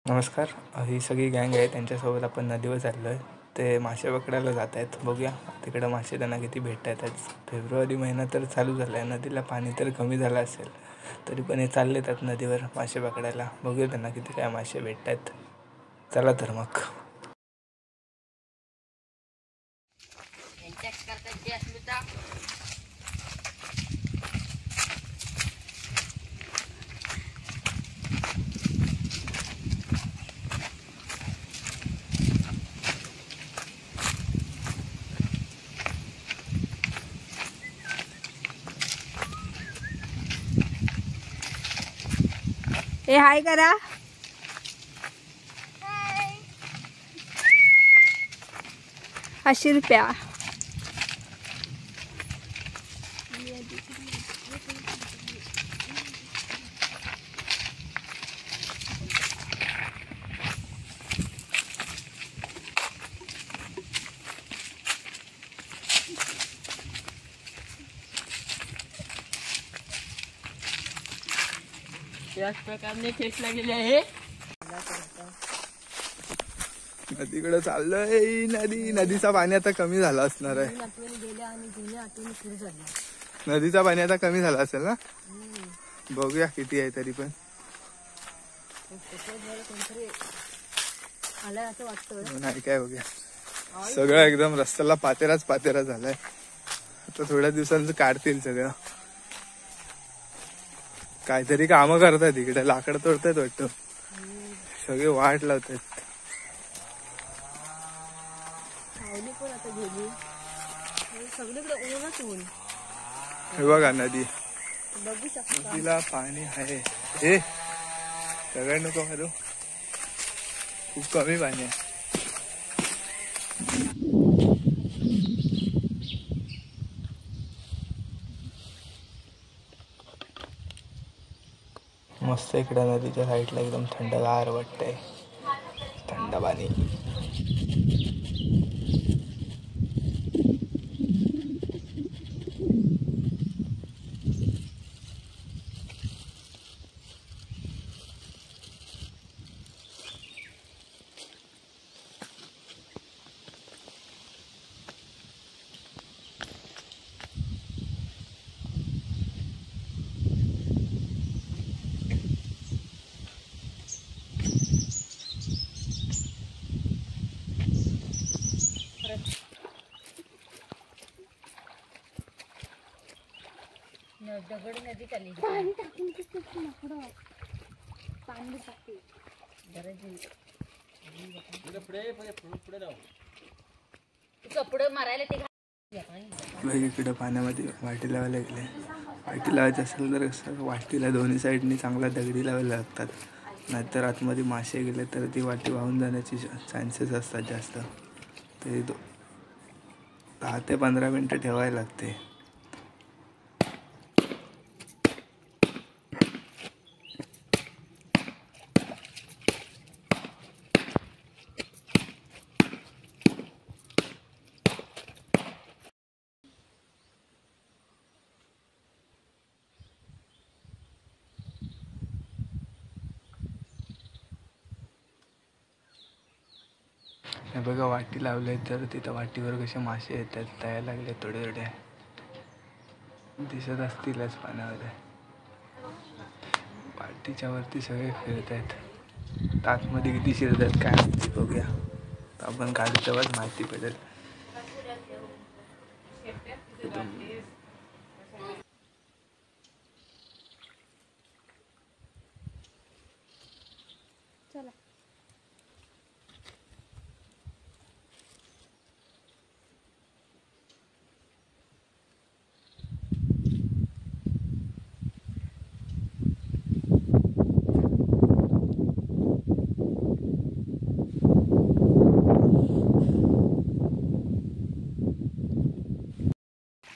नमस्कार. ही सगळी गँग आहे, त्यांच्यासोबत आपण नदीवर चाललो आहे. ते मासे पकडायला जात आहेत. बघूया तिकडं मासे त्यांना किती भेटत आहेत. फेब्रुवारी महिना तर चालू झाला आहे, नदीला पाणी तर कमी झालं असेल, तरी पण हे चालले आहेत नदीवर मासे पकडायला. बघूया त्यांना किती काय मासे भेटत आहेत. चला तर मग. ए हाय करा. ₹80. याच प्रकारे खेचला गेले आहे. नदीकडे चाललोय. नदीचा पाणी आता कमी झाला असणार आहे. नदीचा पाणी आता कमी झाला असेल ना. बघूया किती आहे तरी पण. नाही काय बघूया, सगळं एकदम रस्त्याला पातेरा झालाय. आता थोड्या दिवसांचं काढतील सगळं. काहीतरी कामं करतात इकडे, लाकडं तोडतात वाटतं. सगळे वाट लावतात. हे बघा नदी, नदीला पाणी आहे. हे सगळं नको मारू, खूप कमी पाणी आहे. मस्त इकडे नदीच्या साईडला एकदम थंडगार वाटतंय, थंड पाणी. दगड नदी चालली. कपडे मारायला ते इकडे पाण्यामध्ये वाटी लावायला गेले. वाटी लावायची असेल तर कसं, वाटीला दोन्ही साईडनी चांगला दगडी लावायला लागतात. नाहीतर आतमध्ये मासे गेले तर ती वाटी वाहून जाण्याचे चान्सेस असतात जास्त. ते 10 ते 15 मिनटं ठेवायला लागते. हे बघा, वाटी लावले तर तिथं वाटीवर कसे मासे येतात, तयार लागले थोडे थोडे दिसत असतीलच पाण्यामध्ये. वाटीच्या वरती सगळे फिरत आहेत. आतमध्ये किती शिरतात काय माहिती, बघूया. आपण काढू तेव्हाच माहिती पडेल.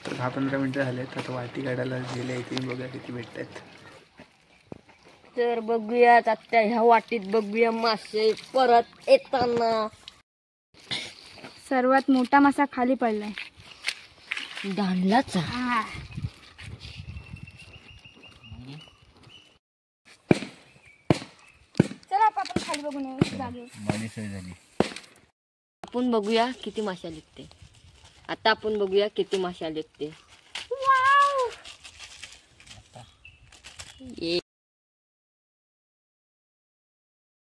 तर 10-15 मिनिटं झालेत. आता वाटी काढायला गेले इथे. बघा किती भेटतात. तर बघूयात आता ह्या वाटीत बघूया मासे परत येताना. सर्वात मोठा मासा खाली पडलाय. दांडलाच. चला आपण खाली बघून येऊ जागेवर. माझी सोय झाली. आपण बघूया किती मासे आले ते. आता आपण बघूया किती मासे आले ते. वाव! ये